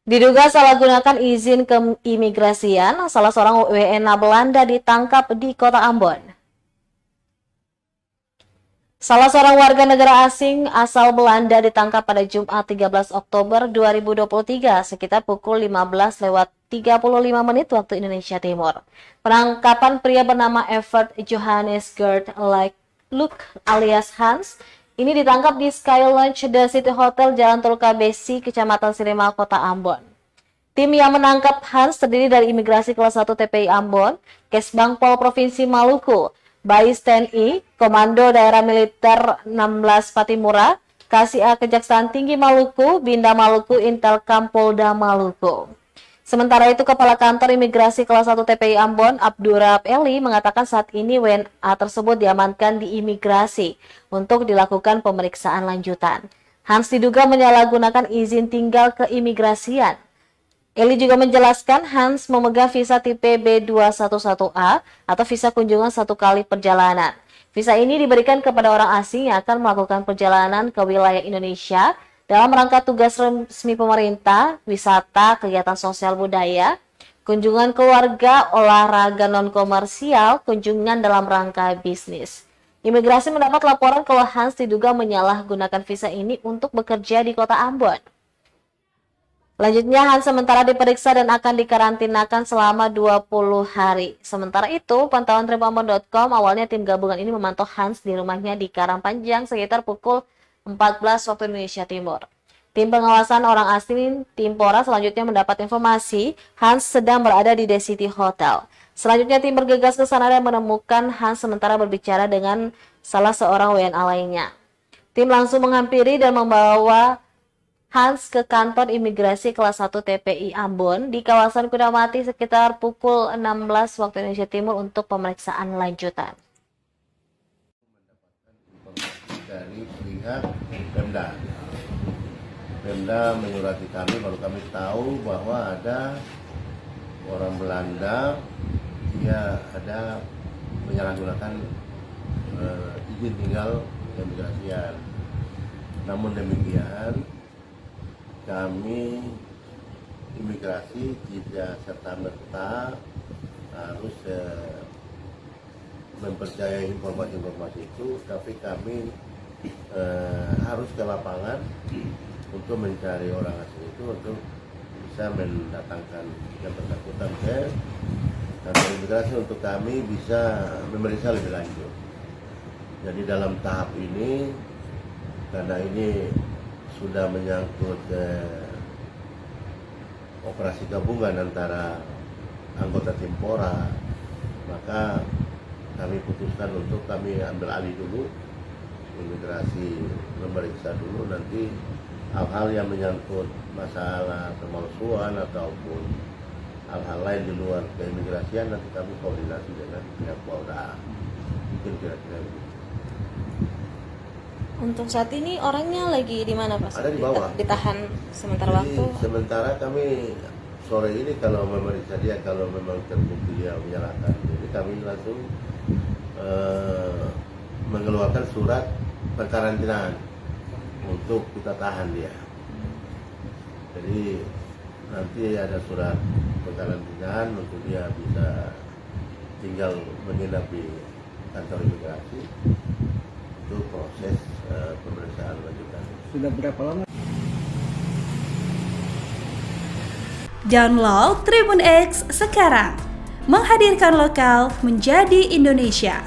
Diduga salah gunakan izin keimigrasian, salah seorang WNA Belanda ditangkap di kota Ambon. Salah seorang warga negara asing asal Belanda ditangkap pada Jumat 13 Oktober 2023 sekitar pukul 15:35 waktu Indonesia Timur. Penangkapan pria bernama Evert Johannes Gert Luke alias Hans ini ditangkap di Sky Lounge The City Hotel Jalan Tulka Besi, Kecamatan Sirema, Kota Ambon. Tim yang menangkap Hans terdiri dari Imigrasi Kelas 1 TPI Ambon, Kesbang Pol Provinsi Maluku, Bais TNI, Komando Daerah Militer 16 Patimura, KSA Kejaksaan Tinggi Maluku, Binda Maluku, Intelkam Polda Maluku. Sementara itu, Kepala Kantor Imigrasi Kelas 1 TPI Ambon, Abdurrahab Eli, mengatakan saat ini WNA tersebut diamankan di imigrasi untuk dilakukan pemeriksaan lanjutan. Hans diduga menyalahgunakan izin tinggal keimigrasian. Eli juga menjelaskan Hans memegang visa tipe B211A atau visa kunjungan satu kali perjalanan. Visa ini diberikan kepada orang asing yang akan melakukan perjalanan ke wilayah Indonesia dalam rangka tugas resmi pemerintah, wisata, kegiatan sosial budaya, kunjungan keluarga, olahraga non-komersial, kunjungan dalam rangka bisnis. Imigrasi mendapat laporan kalau Hans diduga menyalahgunakan visa ini untuk bekerja di kota Ambon. Selanjutnya, Hans sementara diperiksa dan akan dikarantinakan selama 20 hari. Sementara itu, pantauan tribunambon.com awalnya tim gabungan ini memantau Hans di rumahnya di Karangpanjang sekitar pukul 14 waktu Indonesia Timur. Tim pengawasan orang asing Timpora selanjutnya mendapat informasi Hans sedang berada di The City Hotel. Selanjutnya tim bergegas ke sana dan menemukan Hans sementara berbicara dengan salah seorang WNA lainnya. Tim langsung menghampiri dan membawa Hans ke kantor imigrasi kelas 1 TPI Ambon di kawasan Kudamati sekitar pukul 16 waktu Indonesia Timur untuk pemeriksaan lanjutan. Dari pihak Pemda. Pemda menyurati kami, baru kami tahu bahwa ada orang Belanda, dia ada menyalahgunakan izin tinggal keimigrasian. Namun demikian, kami imigrasi tidak serta-merta harus mempercayai informasi-informasi itu, tapi kami harus ke lapangan untuk mencari orang asing itu untuk bisa mendatangkan yang bersangkutan ke kantor imigrasi untuk kami bisa memeriksa lebih lanjut. Jadi dalam tahap ini, karena ini sudah menyangkut operasi gabungan antara anggota Timpora, maka kami putuskan untuk kami ambil alih dulu, imigrasi memeriksa dulu, nanti hal-hal yang menyangkut masalah pemalsuan ataupun hal-hal lain di luar keimigrasian nanti kami koordinasi dengan pihak Polda. Mungkin kira-kira begitu. Untuk saat ini orangnya lagi di mana, Pak? Ada di bawah. Ditahan sementara waktu. Sementara kami sore ini kalau memeriksa dia, kalau memang terbukti dia menyalahkan, jadi kami langsung mengeluarkan surat pekarantinaan untuk kita tahan dia. Jadi nanti ada surat pekarantinaan untuk dia bisa tinggal menginap di kantor imigrasi untuk proses pemeriksaan lanjutan. Sudah berapa lama? Download Tribun X sekarang, menghadirkan lokal menjadi Indonesia.